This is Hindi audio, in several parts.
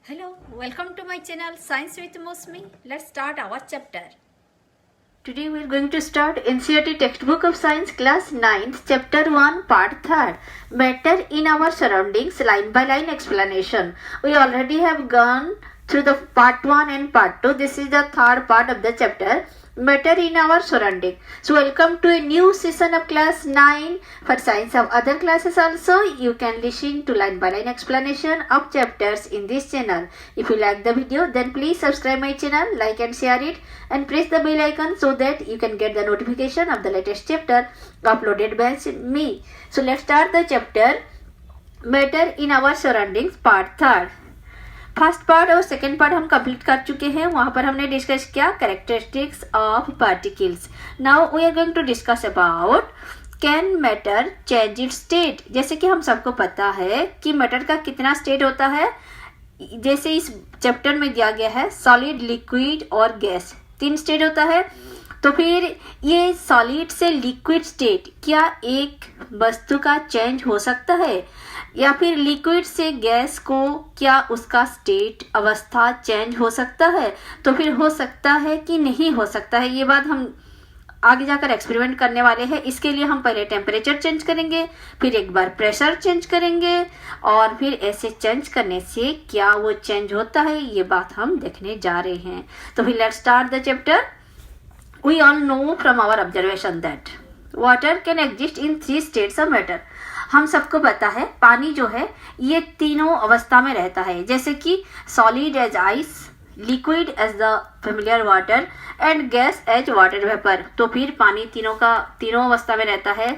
Hello, welcome to my channel Science with Mosmi. Let's start our chapter. Today we are going to start NCERT textbook of science class 9th chapter 1 part 3rd matter in our surroundings line by line explanation. We already have gone through the part 1 and part 2. This is the third part of the chapter matter in our surrounding. So welcome to a new session of class 9. For science of other classes also you can listen to line by line explanation of chapters in this channel. If you like the video then please subscribe my channel, like and share it and press the bell icon so that you can get the notification of the latest chapter uploaded by me. So let's start the chapter matter in our surroundings part 3rd. First part और सेकेंड पार्ट हम कंप्लीट कर चुके हैं. वहां पर हमने डिस्कस किया characteristics of particles. Now we are going to discuss about can matter change its state. जैसे कि हम सबको पता है कि मैटर का कितना स्टेट होता है. जैसे इस चैप्टर में दिया गया है सॉलिड, लिक्विड और गैस, 3 स्टेट होता है. तो फिर ये सॉलिड से लिक्विड स्टेट क्या एक वस्तु का चेंज हो सकता है, या फिर लिक्विड से गैस को क्या उसका स्टेट अवस्था चेंज हो सकता है. तो फिर हो सकता है कि नहीं हो सकता है, ये बात हम आगे जाकर एक्सपेरिमेंट करने वाले हैं. इसके लिए हम पहले टेम्परेचर चेंज करेंगे, फिर एक बार प्रेशर चेंज करेंगे और फिर ऐसे चेंज करने से क्या वो चेंज होता है, ये बात हम देखने जा रहे हैं. तो फिर let's start the chapter. We all know from our observation that water can exist in 3 states of matter. हम सबको पता है पानी जो है ये तीनों अवस्था में रहता है, जैसे कि solid as ice, liquid as the familiar water and gas as water vapour. तो फिर पानी तीनों अवस्था में रहता है.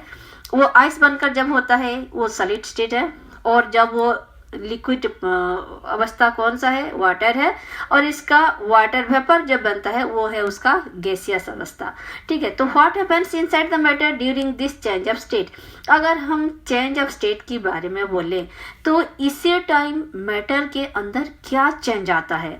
वो आइस बनकर जब होता है वो सॉलिड स्टेट है, और जब वो लिक्विड अवस्था कौन सा है, वाटर है, और इसका वाटर वेपर जब बनता है वो है उसका गैसियस अवस्था. ठीक है. तो what happens inside the matter during this change of state. अगर हम चेंज ऑफ स्टेट के बारे में बोले तो इसी टाइम मैटर के अंदर क्या चेंज आता है,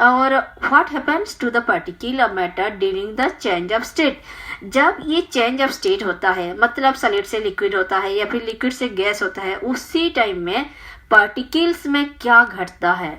और what happens to the particle matter during the change of state. जब ये चेंज ऑफ स्टेट होता है, मतलब सॉलिड से लिक्विड होता है या फिर लिक्विड से गैस होता है, उसी टाइम में पार्टिकल्स में क्या घटता है,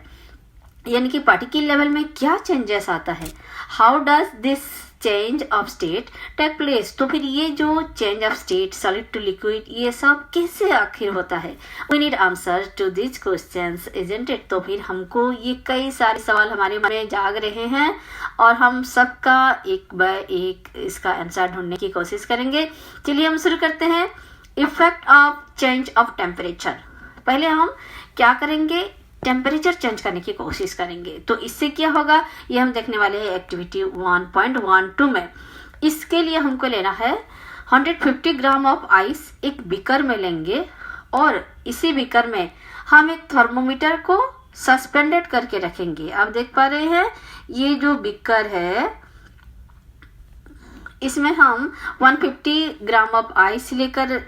यानी कि पार्टिकल लेवल में क्या चेंजेस आता है. How does this change of state take place. तो फिर ये जो change of state solid to liquid ये सब कैसे आखिर होता है. We need answer to this questions isn't it. तो फिर हमको ये कई सारे सवाल हमारे मन में जाग रहे हैं और हम सबका एक बाय एक इसका आंसर ढूंढने की कोशिश करेंगे. चलिए हम शुरू करते हैं. Effect of change of temperature. पहले हम क्या करेंगे, टेम्परेचर चेंज करने की कोशिश करेंगे. तो इससे क्या होगा ये हम देखने वाले हैं एक्टिविटी 1.12 में. इसके लिए हमको लेना है 150 ग्राम ऑफ आइस एक बीकर में लेंगे, और इसी बीकर में हम एक थर्मोमीटर को सस्पेंडेड करके रखेंगे. आप देख पा रहे हैं ये जो बीकर है इसमें हम 150 ग्राम ऑफ आइस लेकर,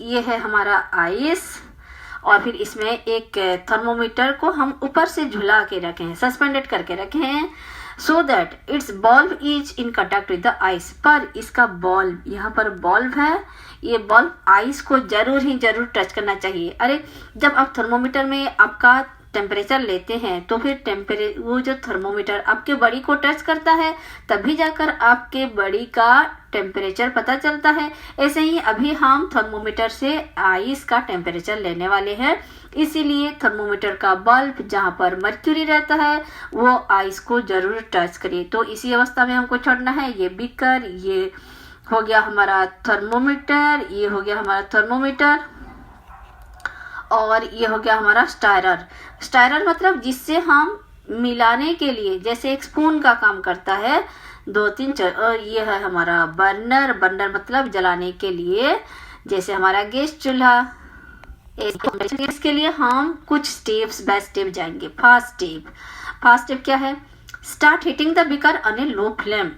ये है हमारा आइस, और फिर इसमें एक थर्मोमीटर को हम ऊपर से झुला के रखे हैं, सस्पेंडेड करके रखे हैं, so that it's bulb is in contact with the ice. पर इसका बल्ब, यहाँ पर बल्ब है, ये बल्ब आइस को जरूर टच करना चाहिए. अरे जब आप थर्मोमीटर में आपका टेम्परेचर लेते हैं तो फिर वो जो थर्मोमीटर आपके बॉडी को टच करता है तभी जाकर आपके बॉडी का टेम्परेचर पता चलता है. ऐसे ही अभी हम थर्मोमीटर से आइस का टेम्परेचर लेने वाले हैं, इसीलिए थर्मोमीटर का बल्ब जहाँ पर मर्क्यूरी रहता है वो आइस को जरूर टच करे. तो इसी अवस्था में हमको छोड़ना है. ये बीकर, ये हो गया हमारा थर्मोमीटर, ये हो गया हमारा थर्मोमीटर, और ये हो गया हमारा स्टायरर. स्टायरर मतलब जिससे हम मिलाने के लिए, जैसे एक स्पून का काम करता है, 2-3 और ये है हमारा बर्नर. बर्नर मतलब जलाने के लिए, जैसे हमारा गैस चूल्हा. इसके लिए हम कुछ स्टेप्स बाय स्टेप जाएंगे. फर्स्ट स्टेप क्या है, start heating the beaker on A low flame.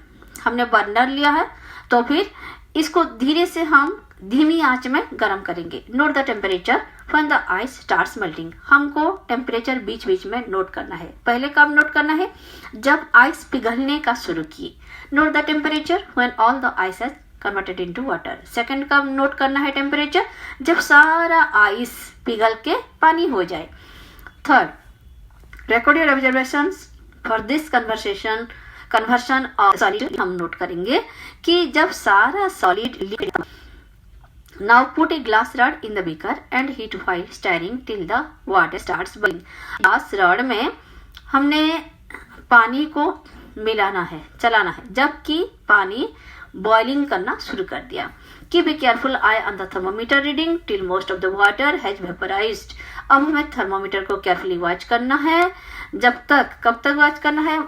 हमने बर्नर लिया है तो फिर इसको धीरे से हम धीमी आंच में गर्म करेंगे. Note the temperature when the ice starts melting. हमको टेम्परेचर बीच बीच में नोट करना है. पहले कब नोट करना है, जब आइस पिघलने का शुरू की. Note the temperature when all the ice has converted into water. Second कब नोट करना है टेम्परेचर, जब सारा आइस पिघल के पानी हो जाए. Third Record your observations for this conversion of solid. हम नोट करेंगे कि जब सारा solid liquid. Now put a glass rod in the beaker and heat while stirring till the water starts boiling. glass rod में हमने पानी को मिलाना है, चलाना है, जबकि पानी बॉइलिंग करना शुरू कर दिया. Keep a careful eye on the thermometer reading till most of the water has vaporized. अब हमें थर्मोमीटर को केयरफुली वॉच करना है. कब तक वॉच करना है?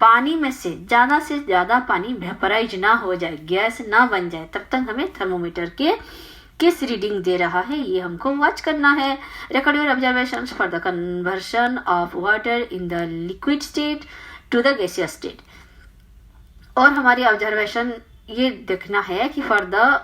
पानी में से ज्यादा पानी वेपराइज ना हो जाए, गैस ना बन जाए, तब तक हमें थर्मोमीटर के किस रीडिंग दे रहा है ये हमको वॉच करना है. Record your observations for the conversion of water in the liquid state to the gaseous state. और हमारी ऑब्जर्वेशन ये देखना है कि for the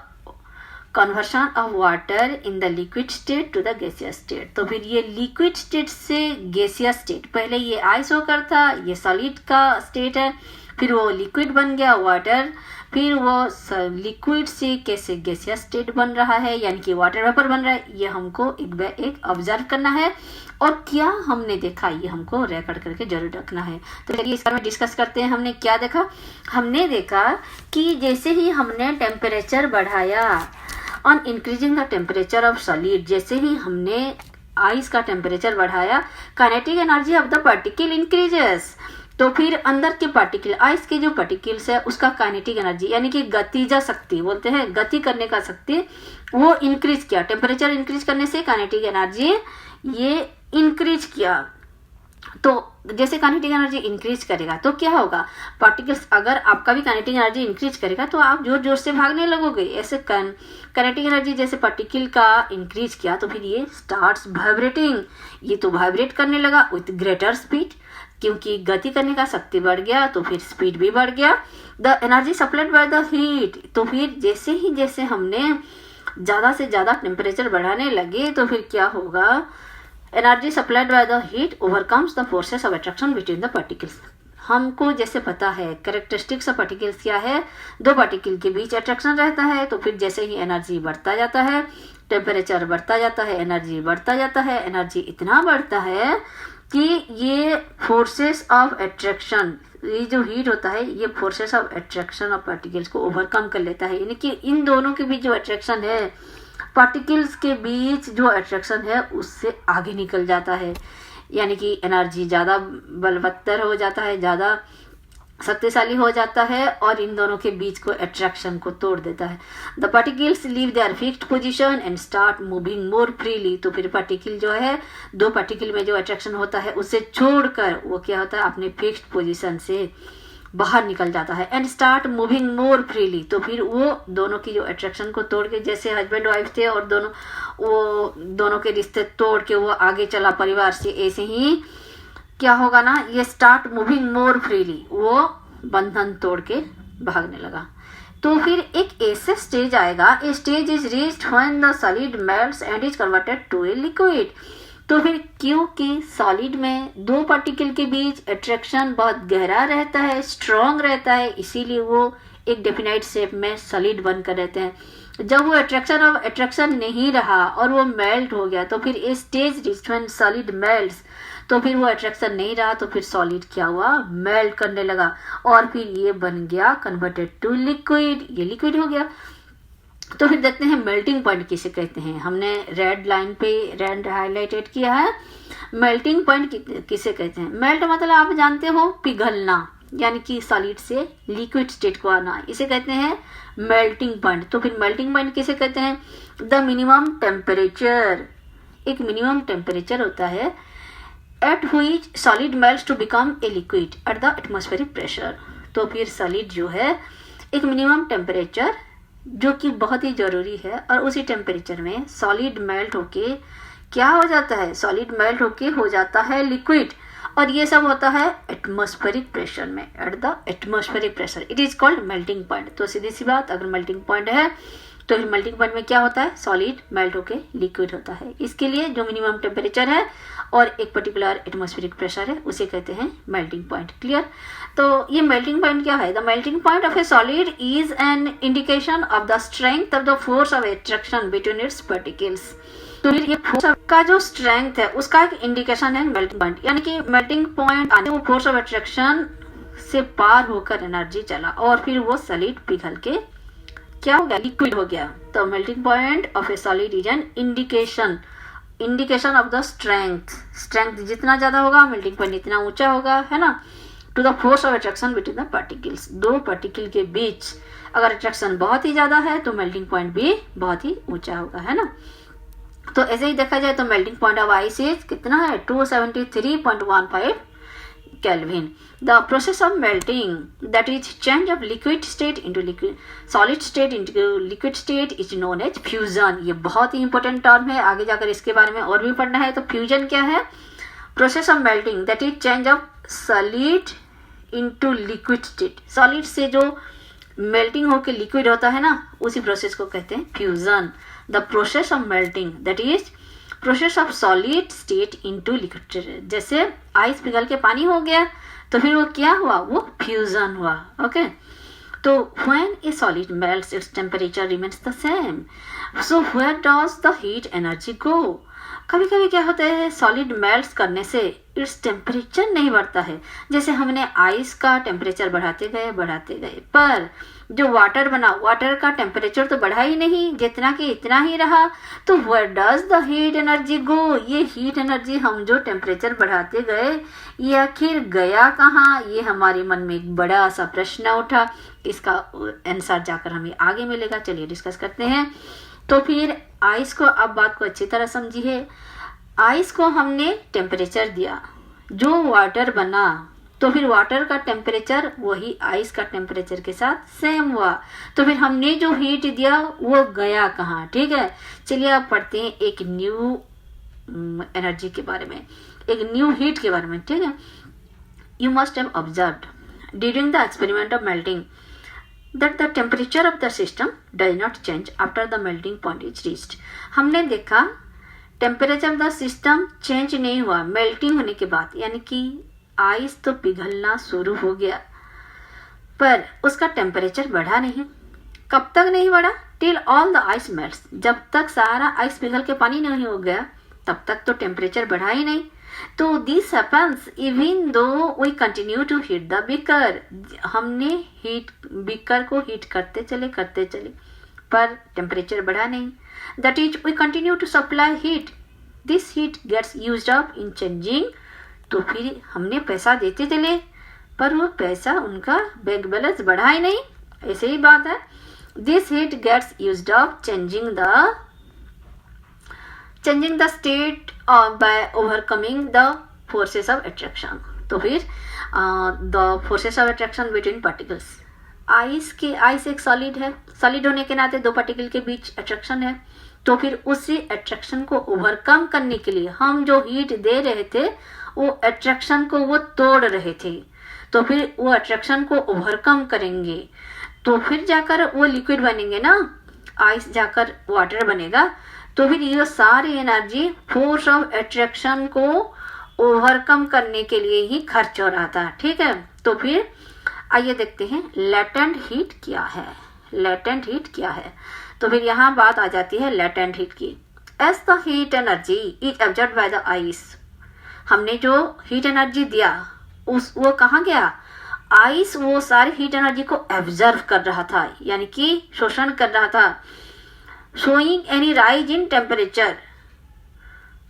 conversion of water in the liquid state to the gaseous state. तो फिर ये लिक्विड स्टेट से गैसियस स्टेट, पहले ये आइस होकर था, ये सॉलिड का स्टेट है, फिर वो लिक्विड बन गया वाटर, फिर वो लिक्विड से कैसे गैसियस स्टेट बन रहा है, यानी कि वाटर वेपर बन रहा है, ये हमको एक ऑब्जर्व करना है. और क्या हमने देखा ये हमको रिकॉर्ड करके जरूर रखना है. तो चलिए इस बारे में डिस्कस करते हैं. हमने क्या देखा? हमने देखा कि जैसे ही हमने टेम्परेचर बढ़ाया, on increasing the temperature of solid, जैसे ही हमने आइस का टेम्परेचर बढ़ाया, kinetic energy of the particle increases. तो फिर अंदर के पार्टिकल, आइस के जो पार्टिकल्स है उसका काइनेटिक एनर्जी यानी कि गतिजा शक्ति बोलते हैं, गति करने का शक्ति, वो इंक्रीज किया. टेम्परेचर इंक्रीज करने से काइनेटिक एनर्जी ये इंक्रीज किया. तो जैसे काइनेटिक एनर्जी इंक्रीज करेगा तो क्या होगा? पार्टिकल्स, अगर आपका भी काइनेटिक एनर्जी इंक्रीज करेगा तो आप जोर जोर से भागने लगोगे. ऐसे काइनेटिक एनर्जी जैसे पार्टिकल का इंक्रीज किया तो फिर ये स्टार्ट्स वाइब्रेटिंग, ये तो वाइब्रेट करने लगा विथ ग्रेटर स्पीड, क्योंकि गति करने का शक्ति बढ़ गया तो फिर स्पीड भी बढ़ गया. The energy supplied by the heat. तो फिर जैसे हमने ज्यादा से ज्यादा टेम्परेचर बढ़ाने लगे तो फिर क्या होगा? Energy supplied by the heat overcomes the forces of attraction between the particles. हमको जैसे पता है कैरेक्टरिस्टिक्स ऑफ पार्टिकल्स क्या है, दो पार्टिकल के बीच अट्रैक्शन रहता है. तो फिर जैसे ही एनर्जी बढ़ता जाता है, टेम्परेचर बढ़ता जाता है, एनर्जी बढ़ता जाता है, एनर्जी इतना बढ़ता है कि ये फोर्सेस ऑफ अट्रैक्शन, ये जो हीट होता है ये forces of attraction of particles को ओवरकम कर लेता है. यानी कि इन दोनों के बीच जो अट्रैक्शन है, पार्टिकल्स के बीच जो अट्रैक्शन है उससे आगे निकल जाता है. यानी कि एनर्जी ज़्यादा बलवत्तर हो जाता है, ज़्यादा शक्तिशाली हो जाता है और इन दोनों के बीच को अट्रैक्शन को तोड़ देता है. The particles leave their fixed position and start moving more freely. तो फिर पार्टिकल जो है, दो पार्टिकल में जो अट्रैक्शन होता है उसे छोड़कर वो क्या होता है? अपने फिक्स्ड पोजीशन से बाहर निकल जाता है. And start moving more freely. तो फिर वो दोनों की जो अट्रैक्शन को तोड़ के, जैसे हस्बैंड वाइफ थे और दोनों के रिश्ते तोड़ के वो आगे चला परिवार से, ऐसे ही क्या होगा ना, ये स्टार्ट मूविंग मोर फ्रीली, वो बंधन तोड़ के भागने लगा. तो फिर एक ऐसे स्टेज आएगा, a stage is reached when the solid melts and is converted to a liquid. तो फिर क्योंकि सॉलिड में दो पार्टिकल के बीच अट्रैक्शन बहुत गहरा रहता है, स्ट्रॉन्ग रहता है, इसीलिए वो एक डेफिनाइट शेप में सॉलिड बनकर रहते हैं. जब वो अट्रैक्शन नहीं रहा और वो मेल्ट हो गया तो फिर a stage reached when solid melts. तो फिर वो अट्रैक्शन नहीं रहा तो फिर सॉलिड क्या हुआ? मेल्ट करने लगा और फिर ये बन गया कन्वर्टेड टू लिक्विड, ये लिक्विड हो गया. तो फिर देखते हैं मेल्टिंग पॉइंट किसे कहते हैं. हमने रेड लाइन पे रेड हाईलाइटेड किया है. मेल्टिंग पॉइंट किसे कहते हैं? मेल्ट मतलब आप जानते हो पिघलना, यानी कि सॉलिड से लिक्विड स्टेट को आना, इसे कहते हैं मेल्टिंग पॉइंट. तो फिर मेल्टिंग पॉइंट किसे कहते हैं? The minimum temperature. एक मिनिमम टेम्परेचर होता है at which solid melts to become a liquid at the atmospheric pressure. तो फिर सॉलिड जो है एक मिनिमम टेम्परेचर जो कि बहुत ही जरूरी है, और उसी टेम्परेचर में सॉलिड मेल्ट होके क्या हो जाता है? सॉलिड मेल्ट होके हो जाता है लिक्विड. और ये सब होता है एटमॉस्फेरिक प्रेशर में, eight the atmospheric pressure. It is called melting point. तो सीधी सी बात, अगर मेल्टिंग पॉइंट है तो मेल्टिंग पॉइंट में क्या होता है? सॉलिड मेल्ट होके लिक्विड होता है. इसके लिए जो मिनिमम टेम्परेचर है और एक पर्टिकुलर एटमॉस्फेरिक प्रेशर है उसे कहते हैं मेल्टिंग पॉइंट. क्लियर? तो ये मेल्टिंग पॉइंट क्या है? The melting point of A solid is an indication of the strength of the force of attraction between its particles. तो फिर ये फोर्स का जो स्ट्रेंथ है उसका एक इंडिकेशन है मेल्टिंग पॉइंट, यानी कि मेल्टिंग पॉइंट आने वो फोर्स ऑफ अट्रैक्शन से पार होकर एनर्जी चला और फिर वो सॉलिड पिघल के क्या हो गया, लिक्विड हो गया। तो melting point of A solid is an indication of the strength जितना ज्यादा होगा मेल्टिंग पॉइंट इतना ऊंचा होगा, है ना। To the force of attraction between the particles, दो पार्टिकल के बीच अगर अट्रैक्शन बहुत ही ज्यादा है तो मेल्टिंग पॉइंट भी बहुत ही ऊंचा होगा, है ना। तो ऐसे ही देखा जाए तो melting point of ice is कितना है 273.15 Kelvin. The process of melting, that is change of liquid state into solid state into liquid state, is known as fusion. ये बहुत ही important term है, आगे जाकर इसके बारे में और भी पढ़ना है। तो fusion क्या है? Process of melting, that is change of solid into liquid state. Solid से जो melting होके liquid होता है ना, उसी process को कहते हैं fusion. The process of melting, that is process of solid state into liquid, जैसे आइस पिघल के पानी हो गया तो फिर वो क्या हुआ, वो फ्यूजन हुआ। ओके, तो when a solid melts its temperature remains the same, so where does the heat energy go. कभी कभी क्या होता है, सॉलिड मेल्ट्स करने से इट्स टेम्परेचर नहीं बढ़ता है, जैसे हमने आइस का टेम्परेचर बढ़ाते गए पर जो वाटर बना, वाटर का टेम्परेचर तो बढ़ा ही नहीं, जितना कि इतना ही रहा। तो where does the heat energy go, ये हीट एनर्जी हम जो टेम्परेचर बढ़ाते गए ये आखिर गया कहाँ, ये हमारे मन में एक बड़ा सा प्रश्न उठा। इसका आंसर जाकर हमें आगे मिलेगा, चलिए डिस्कस करते हैं। तो फिर आइस को, अब बात को अच्छी तरह समझिए, आइस को हमने टेम्परेचर दिया, जो वाटर बना तो फिर वाटर का टेम्परेचर वही आइस का टेम्परेचर के साथ सेम हुआ। तो फिर हमने जो हीट दिया वो गया कहाँ, ठीक है। चलिए अब पढ़ते हैं एक न्यू एनर्जी के बारे में, एक न्यू हीट के बारे में, ठीक है। You must have observed during the experiment of melting that the temperature of the system does not change after the melting point is reached. हमने देखा temperature of the system change नहीं हुआ मेल्टिंग होने के बाद, यानी कि आइस तो पिघलना शुरू हो गया पर उसका टेम्परेचर बढ़ा नहीं। कब तक नहीं बढ़ा, till all the ice melts, जब तक सारा आइस पिघल के पानी नहीं हो गया तब तक तो टेम्परेचर बढ़ा ही नहीं। तो this happens even though we continue to heat the beaker, हमने हीट बीकर को हीट करते चले पर टेम्परेचर बढ़ा नहीं। That is we continue to supply heat, this heat gets used up in changing, तो फिर हमने पैसा देते चले पर वो पैसा उनका बैंक बैलेंस बढ़ा ही नहीं, ऐसे ही बात है। This heat gets used up changing the state by overcoming the forces of attraction. तो फिर the forces of attraction between particles, ice एक सॉलिड है, सॉलिड होने के नाते दो पार्टिकल के बीच अट्रैक्शन है, तो फिर उसी अट्रैक्शन को ओवरकम करने के लिए हम जो हीट दे रहे थे वो अट्रैक्शन को वो तोड़ रहे थे, तो फिर वो अट्रैक्शन को ओवरकम करेंगे तो फिर जाकर वो लिक्विड बनेंगे ना, आइस जाकर वाटर बनेगा। तो फिर ये सारी एनर्जी फोर्स ऑफ अट्रैक्शन को ओवरकम करने के लिए ही खर्च हो रहा था, ठीक है। तो फिर आइए देखते हैं लेटेंट हीट क्या है। लेटेंट हीट क्या है, तो फिर यहाँ बात आ जाती है लेटेंट हीट की। As the heat energy is absorbed by the ice, हमने जो हीट एनर्जी दिया वो कहाँ गया, आइस वो सारी हीट एनर्जी को एब्जर्व कर रहा था, यानी कि शोषण कर रहा था। showing any rise in temperature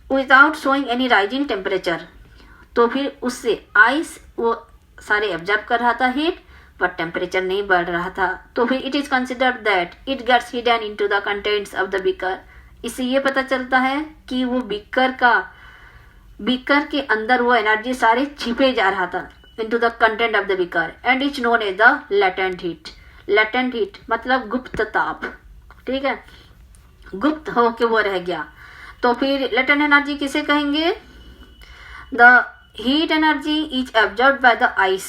without showing any rise in temperature, तो फिर उससे आइस वो सारे एब्जॉर्ब कर रहा था हीट पर टेम्परेचर नहीं बढ़ रहा था। तो फिर it is considered that it gets hidden into the contents of the beaker, इससे ये पता चलता है कि वो बीकर के अंदर वो एनर्जी सारे छिपे जा रहा था into the content of the beaker, and is known as the latent heat. Latent heat मतलब गुप्त ताप, ठीक है, गुप्त हो के वो रह गया। तो फिर लेटेंट एनर्जी किसे कहेंगे, the heat energy is absorbed by the ice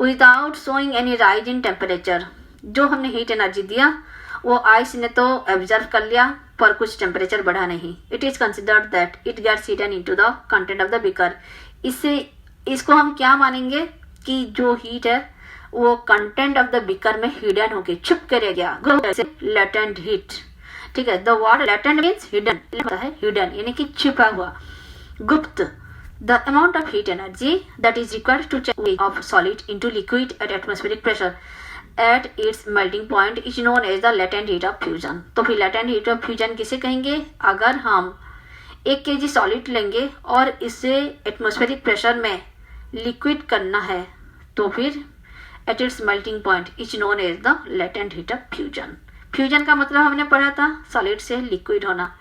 without showing any rise in temperature, जो हमने हीट एनर्जी दिया वो आइस ने तो एब्जॉर्ब कर लिया पर कुछ टेम्परेचर बढ़ा नहीं। It is considered that it gets hidden into the content of the beaker, इसको हम क्या मानेंगे कि जो हीट है वो कंटेंट ऑफ द बीकर में हिडन होके छुप के रह गया, लेटेंट हीट, ठीक है। The water latent means hidden, होता है हिडन यानी कि छिपा हुआ, गुप्त। The amount of heat energy that is required to change of solid into liquid at atmospheric pressure at its melting point is known as the latent heat of fusion. तो फिर लेटेंट हीट ऑफ फ्यूजन किसे कहेंगे? अगर हम 1 kg सॉलिड लेंगे और इसे एटमॉस्फेरिक प्रेशर में लिक्विड करना है तो फिर at its melting point is known as the latent heat of fusion. Fusion का मतलब हमने पढ़ा था सॉलिड से लिक्विड होना,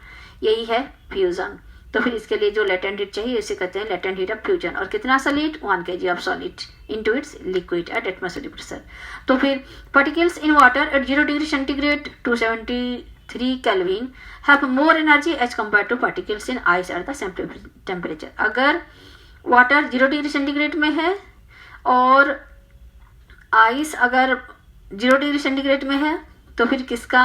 यही है फ्यूजन। तो फिर इसके लिए जो लेटेंट हीट चाहिए इसे कहते हैं लेटेंट हीट ऑफ फ्यूजन। और कितना solid? 1 kg of solid into its liquid at atmospheric pressure. तो फिर particles in water at 0 degree centigrade 273 kelvin have more energy as compare to particles in ice at the same temperature. अगर वाटर 0 डिग्री सेंटीग्रेड में है और आइस अगर 0 डिग्री सेंटीग्रेड में है तो फिर किसका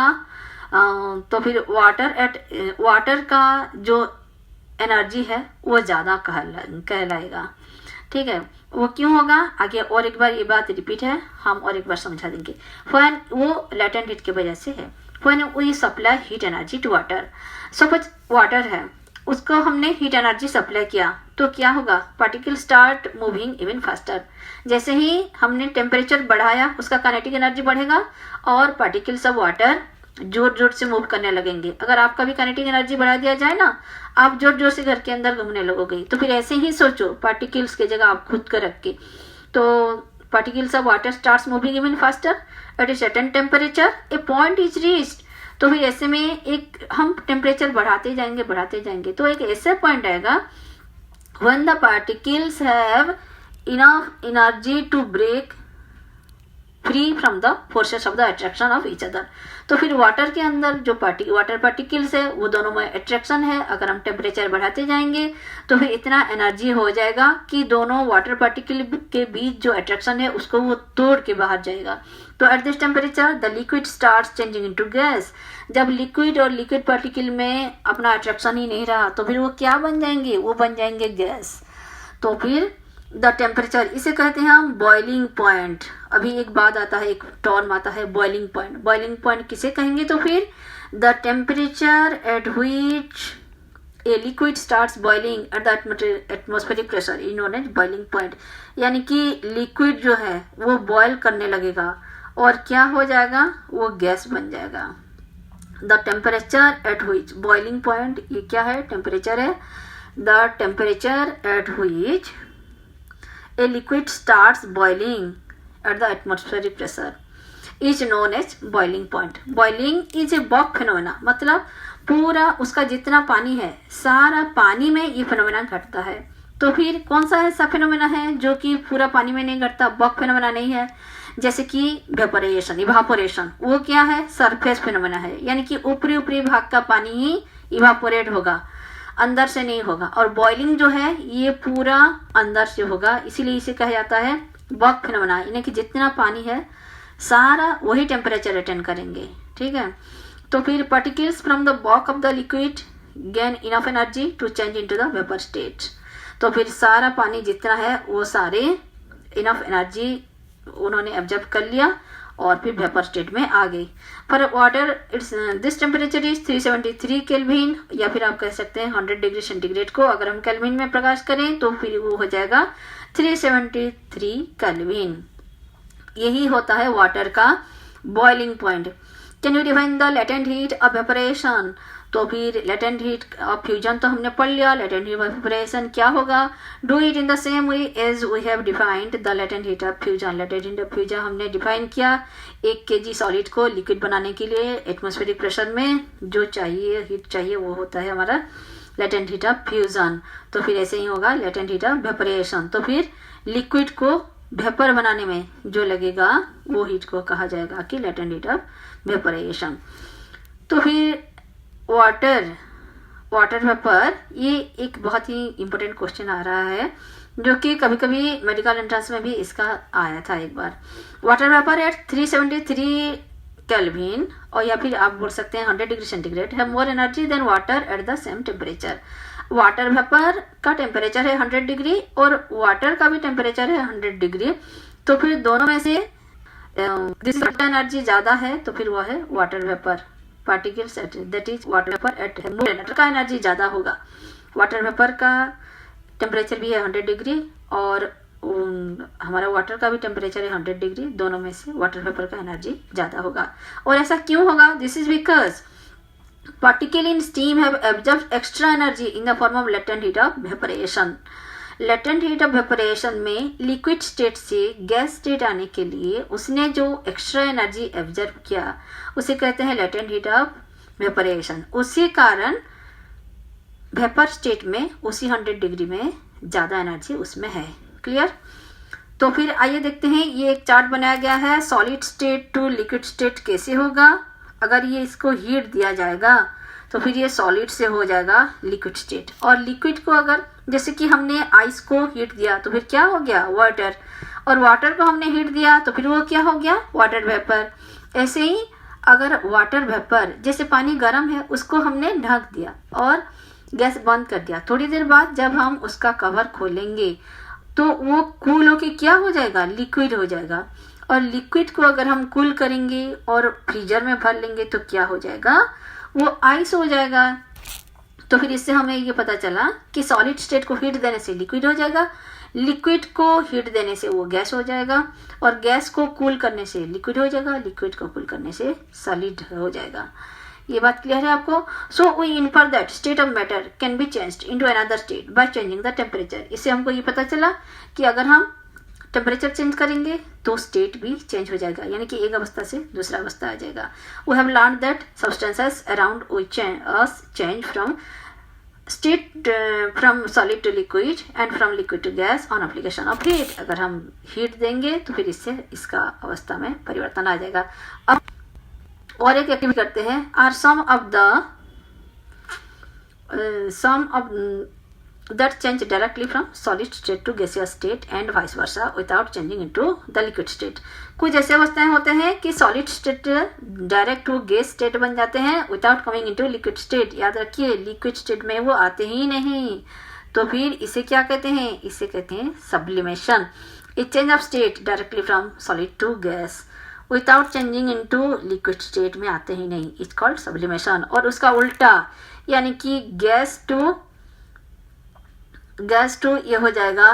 तो फिर वाटर का जो एनर्जी है वो ज़्यादा कहलाएगा, ठीक है। वो क्यों होगा? आगे और एक बार ये बात रिपीट है, हम और एक बार समझा देंगे। फैन वो लेटेंट हीट की वजह से है। फैन we supply heat energy to water. Suppose water है, उसको हमने हीट एनर्जी सप्लाई किया तो क्या होगा? Particle start moving even faster. जैसे ही हमने टेम्परेचर बढ़ाया उसका काइनेटिक एनर्जी बढ़ेगा और पार्टिकल्स ऑफ वाटर जोर जोर से मूव करने लगेंगे। अगर आपका भी काइनेटिक एनर्जी बढ़ा दिया जाए ना, आप जोर जोर से घर के अंदर घूमने लगोगे। तो फिर ऐसे ही सोचो पार्टिकल्स की जगह आप खुद कर रख के, तो particles of water starts moving even faster at a certain temperature a point is reached. तो फिर ऐसे में एक हम टेम्परेचर बढ़ाते जाएंगे तो एक ऐसा पॉइंट आएगा when the particles have enough energy to break free from the forces of the attraction of each other। तो फिर वाटर के अंदर जो वाटर पार्टिकल्स है वो दोनों में अट्रैक्शन है। अगर हम टेम्परेचर बढ़ाते जाएंगे तो फिर इतना एनर्जी हो जाएगा कि दोनों वाटर पार्टिकल के बीच जो अट्रैक्शन है उसको वो तोड़ के बाहर जाएगा। तो at this temperature the liquid starts changing into gas. जब लिक्विड और लिक्विड पार्टिकल में अपना अट्रैक्शन ही नहीं रहा तो फिर वो क्या बन जाएंगे? वो बन जाएंगे गैस। तो फिर द टेम्परेचर इसे कहते हैं हम बॉइलिंग पॉइंट। अभी एक बात आता है, एक टर्म आता है बॉइलिंग पॉइंट। बॉइलिंग पॉइंट किसे कहेंगे? तो फिर the temperature at which a liquid starts boiling at the atmospheric pressure is known as boiling point. यानी कि लिक्विड जो है वो बॉयल करने लगेगा और क्या हो जाएगा? वो गैस बन जाएगा। The temperature at which, boiling point ये क्या है? टेम्परेचर है। The temperature at which a liquid starts boiling at the atmospheric pressure is known as boiling point। boiling is a bulk phenomena, मतलब पूरा उसका जितना पानी है सारा पानी में ये फिनोमेना घटता है। तो फिर कौन सा ऐसा फिनोमेना है जो कि पूरा पानी में नहीं घटता? बल्क फिनोमेना नहीं है। जैसे कि वेपोरेशन, इवापोरेशन, वो क्या है? सरफेस फिनोमेना है। यानी कि ऊपरी भाग का पानी ही इवापोरेट होगा, अंदर से नहीं होगा। और बॉइलिंग जो है ये पूरा अंदर से होगा, इसीलिए इसे कहा जाता है बल्क फिनोमेना। यानी कि जितना पानी है सारा वही टेम्परेचर अटेन करेंगे, ठीक है। तो फिर particles from the bulk of the liquid gain enough energy to change into the vapour state. तो फिर सारा पानी जितना है वो सारे इनफ एनर्जी उन्होंने ऑब्जर्व कर लिया और फिर वेपर स्टेट में आ गई। For water it's this temperature is 373 kelvin, या फिर आप कह सकते हैं 100 डिग्री सेंटीग्रेड को अगर हम केल्विन में प्रकाश करें तो फिर वो हो जाएगा 373 केल्विन। यही होता है वाटर का boiling point. Can you define the latent heat of evaporation? तो फिर लेटेंट हीट ऑफ फ्यूजन तो हमने पढ़ लिया। लेटेंट हीट ऑफ वेपोरेशन क्या होगा? Do it in the same way as we have defined the latent heat of fusion. Latent heat of fusion हमने डिफाइन किया 1 kg सॉलिड को लिक्विड बनाने के लिए एटमॉस्फेरिक प्रेशर में जो चाहिए हीट चाहिए वो होता है हमारा लेटेंट हीट ऑफ फ्यूजन। तो फिर ऐसे ही होगा लेटेंट हीट ऑफ वेपोरेशन। तो फिर लिक्विड को वेपर बनाने में जो लगेगा वो हीट को कहा जाएगा कि लेटेंट हीट ऑफ वेपोरेशन। तो फिर वाटर वेपर, ये एक बहुत ही इंपॉर्टेंट क्वेश्चन आ रहा है जो कि कभी कभी मेडिकल एंट्रेंस में भी इसका आया था एक बार। वाटर वेपर एट 373 केल्विन, और या फिर आप बोल सकते हैं 100 डिग्री सेंटीग्रेड, है more energy than water at the same temperature. Water vapour का टेम्परेचर है 100 डिग्री और वाटर का भी टेम्परेचर है 100 डिग्री। तो फिर दोनों में से जिसकी एनर्जी ज्यादा है तो फिर वो है water vapour, particles at that is water vapour eight water का एनर्जी ज़्यादा होगा। वाटर वेपर का टेम्परेचर भी है 100 डिग्री और हमारा वाटर का भी टेम्परेचर है 100 डिग्री, दोनों में से वाटर वेपर का एनर्जी ज़्यादा होगा। और ऐसा क्यों होगा? This is because particle in steam have absorbed extra energy in the form of latent heat of vaporation. latent heat of vaporation में liquid state से gas state आने के लिए उसने जो extra energy absorb किया उसे कहते हैं latent heat of vaporation। उसी कारण वेपर स्टेट में उसी 100 डिग्री में ज़्यादा एनर्जी उसमें है। क्लियर? तो फिर आइए देखते हैं, ये एक चार्ट बनाया गया है, solid state to liquid state कैसे होगा। अगर ये इसको हीट दिया जाएगा तो फिर ये सॉलिड से हो जाएगा लिक्विड स्टेट, और लिक्विड को अगर जैसे कि हमने आइस को हीट दिया तो फिर क्या हो गया? वाटर, और वाटर को हमने हीट दिया तो फिर वो क्या हो गया? Water vapour. ऐसे ही अगर वाटर वेपर जैसे पानी गर्म है उसको हमने ढक दिया और गैस बंद कर दिया, थोड़ी देर बाद जब हम उसका कवर खोलेंगे तो वो कूल होके क्या हो जाएगा? लिक्विड हो जाएगा। और लिक्विड को अगर हम कूल करेंगे और फ्रीजर में भर लेंगे तो क्या हो जाएगा? वो आइस हो जाएगा। तो फिर इससे हमें ये पता चला कि सॉलिड स्टेट को हीट देने से लिक्विड हो जाएगा, लिक्विड को हीट देने से वो गैस हो जाएगा, और गैस को कूल करने से लिक्विड हो जाएगा, लिक्विड को कूल करने से सॉलिड हो जाएगा। ये बात क्लियर है आपको? So we infer that state of matter can be changed into another state by changing the temperature. इससे हमको ये पता चला कि अगर हम टेम्परेचर चेंज करेंगे तो स्टेट भी चेंज हो जाएगा, यानी कि एक अवस्था से दूसरा अवस्था आ जाएगा। We have learn that substances around change from state from solid to liquid and from liquid to gas on application of heat. अगर हम हीट देंगे तो फिर इससे इसका अवस्था में परिवर्तन आ जाएगा। अब और एक एक्टिविटी करते हैं, are some of that change directly from solid state to gaseous state and vice versa without changing into the liquid state। कुछ ऐसे अवस्थाएं होते हैं कि solid state direct to gas state बन जाते हैं without coming into liquid state. याद रखिए लिक्विड स्टेट में वो आते ही नहीं, तो फिर इसे क्या कहते हैं? इसे कहते हैं sublimation. It change of state directly from solid to gas without changing into liquid state में आते ही नहीं, इट्स कॉल्ड सब्लिमेशन। और उसका उल्टा यानी कि गैस टू ये हो जाएगा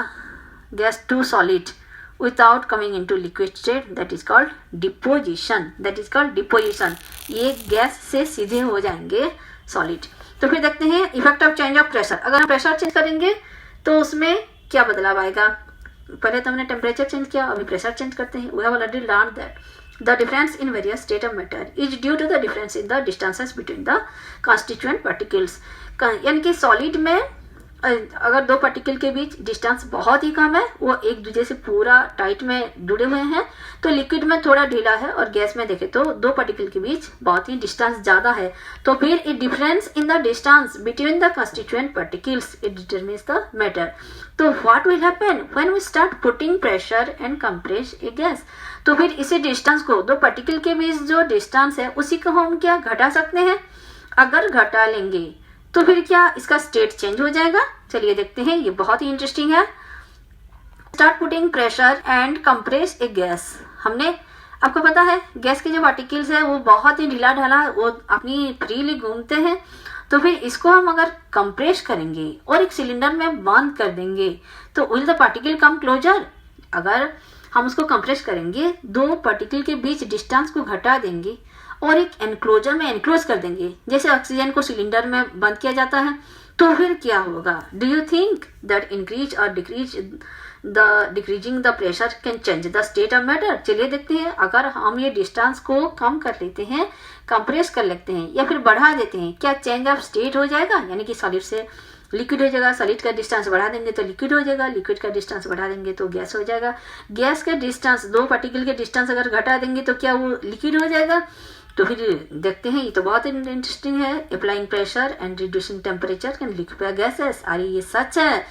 gas to solid without coming into liquid state, that is called deposition. ये गैस से सीधे हो जाएंगे सॉलिड। तो फिर देखते हैं effect of change of pressure. अगर हम प्रेशर चेंज करेंगे तो उसमें क्या बदलाव आएगा? पहले तो हमने टेम्परेचर चेंज किया, अभी प्रेशर चेंज करते हैं। We have already learn that the difference in various state of matter is due to the difference in the distances between the constituent particles. यानी कि सॉलिड में अगर दो पार्टिकल के बीच डिस्टेंस बहुत ही कम है, वो एक दूसरे से पूरा टाइट में जुड़े हुए हैं, तो लिक्विड में थोड़ा ढीला है, और गैस में देखें तो दो पार्टिकल के बीच बहुत ही डिस्टेंस ज़्यादा है, तो फिर it difference in the distance between the constituent particles it determines the matter. तो what will happen when we start putting pressure and compress a gas? तो फिर इसी डिस्टेंस को, दो पार्टिकल के बीच जो डिस्टेंस है उसी को हम क्या घटा सकते हैं? अगर घटा लेंगे तो फिर क्या इसका स्टेट चेंज हो जाएगा? चलिए देखते हैं, ये बहुत ही इंटरेस्टिंग है। Start putting pressure and compress a gas. हमने, आपको पता है गैस के जो पार्टिकल्स है वो बहुत ही ढीला ढाला वो अपनी फ्रीली घूमते हैं, तो फिर इसको हम अगर कंप्रेस करेंगे और एक सिलेंडर में बंद कर देंगे तो will the particle come closer. अगर हम उसको कंप्रेस करेंगे, दो पार्टिकल के बीच डिस्टेंस को घटा देंगे और एक एनक्लोजर में एनक्लोज कर देंगे, जैसे ऑक्सीजन को सिलेंडर में बंद किया जाता है, तो फिर क्या होगा? Do you think that increase और decreasing the pressure can change the state of matter? चलिए देखते हैं, अगर हम ये डिस्टेंस को कम कर लेते हैं, कंप्रेस कर लेते हैं या फिर बढ़ा देते हैं, क्या चेंज ऑफ स्टेट हो जाएगा? यानी कि सॉलिड से लिक्विड हो जाएगा, सॉलिड का डिस्टेंस बढ़ा देंगे तो लिक्विड हो जाएगा, लिक्विड का डिस्टेंस बढ़ा देंगे तो गैस हो जाएगा, गैस का डिस्टेंस, दो पार्टिकल के डिस्टेंस अगर घटा देंगे तो क्या वो लिक्विड हो जाएगा? तो फिर देखते हैं, ये तो बहुत इंटरेस्टिंग है। Applying pressure and reducing temperature can liquefy gases. अरे ये सच है,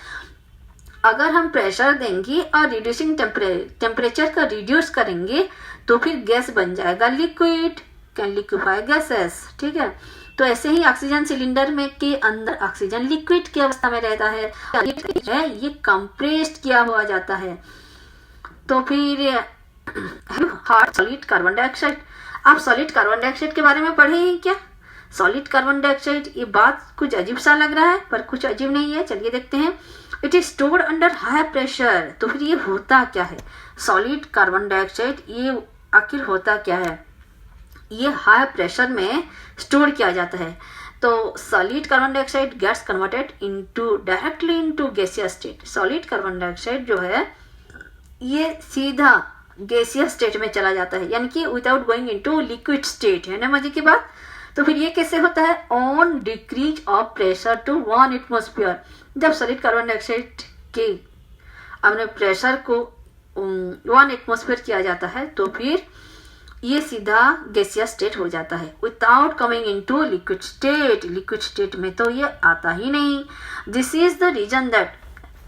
अगर हम प्रेशर देंगे और रिड्यूसिंग टेम्परेचर का रिड्यूस करेंगे तो फिर गैस बन जाएगा लिक्विड, कैन लिक्विफाई गैसेस। ठीक है, तो ऐसे ही ऑक्सीजन सिलेंडर में के अंदर ऑक्सीजन लिक्विड की अवस्था में रहता है, ये कंप्रेस्ड किया हुआ जाता है। तो फिर हार्ड सॉलिड कार्बन डाइऑक्साइड, आप सॉलिड कार्बन डाइऑक्साइड के बारे में पढ़े हैं क्या? सॉलिड कार्बन डाइऑक्साइड, ये बात कुछ अजीब सा लग रहा है पर कुछ अजीब नहीं है, चलिए देखते हैं। It is stored under high pressure, तो फिर ये होता क्या है सॉलिड कार्बन डाइऑक्साइड, ये आखिर होता क्या है? ये हाई प्रेशर में स्टोर किया जाता है। तो solid carbon dioxide gets converted into directly into gaseous state. Solid carbon dioxide जो है ये सीधा गैसियस स्टेट में चला जाता है, यानी कि without going into liquid state, है ना मजे की बात। तो फिर ये कैसे होता है? On decrease of pressure to 1 atmosphere. जब सॉलिड कार्बन डाइऑक्साइड के अपने प्रेशर को 1 एटमॉस्फेयर किया जाता है तो फिर ये सीधा गैसियस स्टेट हो जाता है without coming into liquid state. Liquid state में तो ये आता ही नहीं। This is the reason that,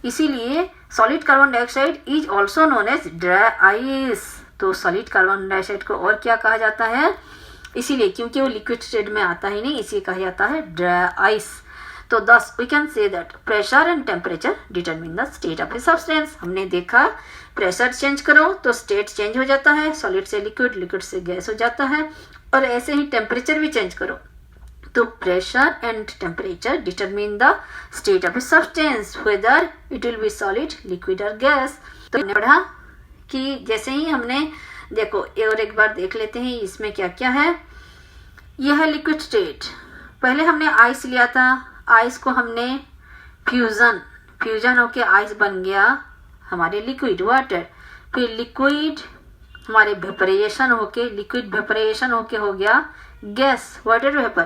इसीलिए solid carbon dioxide is also known as dry ice. तो सॉलिड कार्बन डाइऑक्साइड को और क्या कहा जाता है? इसीलिए क्योंकि वो लिक्विड स्टेट में आता ही नहीं, इसी कहा जाता है ड्राई आइस। तो thus we can say that pressure and temperature determine the state of a substance. हमने देखा प्रेशर चेंज करो तो स्टेट चेंज हो जाता है, सॉलिड से लिक्विड, लिक्विड से गैस हो जाता है, और ऐसे ही टेम्परेचर भी चेंज करो तो pressure and temperature determine the state of a substance whether it will be solid, liquid और गैस। तो हमने पढ़ा कि जैसे ही हमने देखो और एक बार देख लेते हैं इसमें क्या क्या है। यह है लिक्विड स्टेट। पहले हमने आइस लिया था, आइस को हमने फ्यूजन होके आइस बन गया हमारे लिक्विड वाटर। फिर लिक्विड हमारे वेपराइजेशन होके, लिक्विड वेपराइजेशन होके हो गया गैस, वाटर वेपर।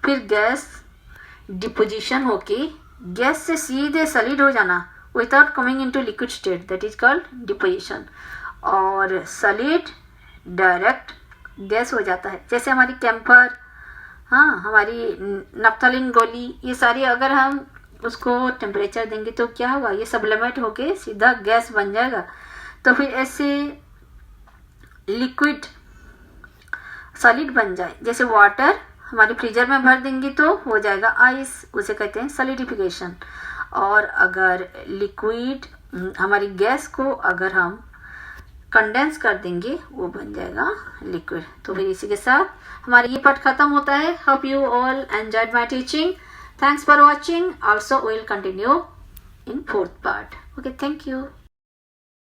फिर गैस डिपोजिशन होके गैस से सीधे सॉलिड हो जाना without coming into liquid state, that is called deposition. और सॉलिड डायरेक्ट गैस हो जाता है, जैसे हमारी कैम्फर, हाँ हमारी नफ्थलीन गोली, ये सारी अगर हम उसको टेम्परेचर देंगे तो क्या होगा? ये सब्लिमेट होके सीधा गैस बन जाएगा। तो फिर ऐसे लिक्विड सॉलिड बन जाए, जैसे वाटर हमारे फ्रीजर में भर देंगे तो हो जाएगा आइस, उसे कहते हैं सॉलिडिफिकेशन। और अगर लिक्विड हमारी गैस को अगर हम कंडेंस कर देंगे वो बन जाएगा लिक्विड। तो फिर इसी के साथ हमारा ये पार्ट खत्म होता है। Hope you all enjoyed my teaching. Thanks for watching. Also will continue in 4th part. Okay, thank you.